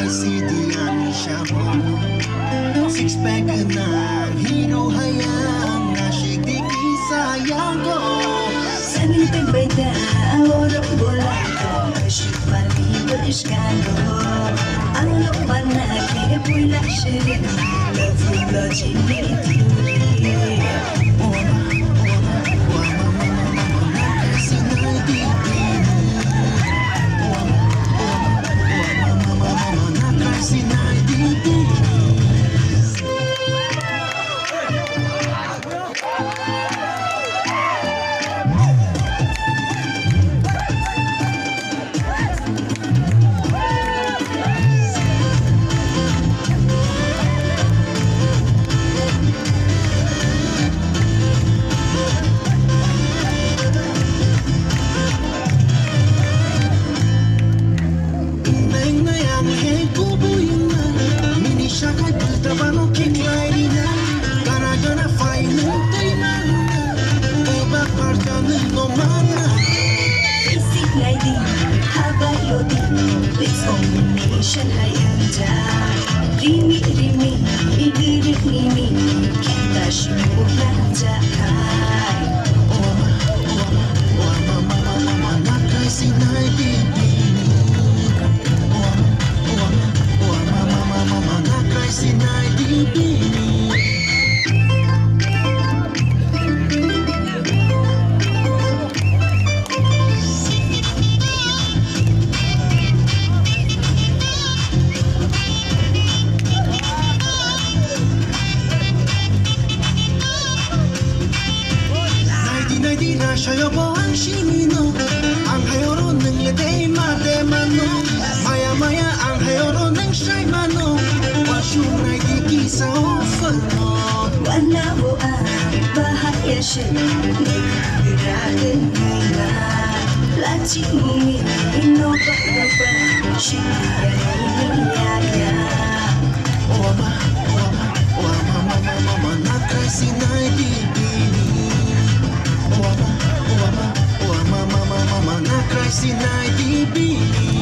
ICD-an siya mo Six-pack ng hero hayang Nasyig di kisayang ko Sanin pagbayda Orang bola Nasyig palibot iskando Ang lupa na kaya siya Love you, logic, theory hayang dyan Rimi, idirik nimi Kita simulan dyan Mama, nakay sinay bibini Mama, nakay sinay bibini Sa'yo po ang sinino Ang hayoro ng leday matemano Maya-maya ang hayoro ng siya'y mano Wasyunay di kisa o fano Wala mo ang bahaya siya Nagkagiragan nila Lati mumi Inoba-noba Siya niyaya Mama, nakay sinay bibini Mama, nakay sinay bibini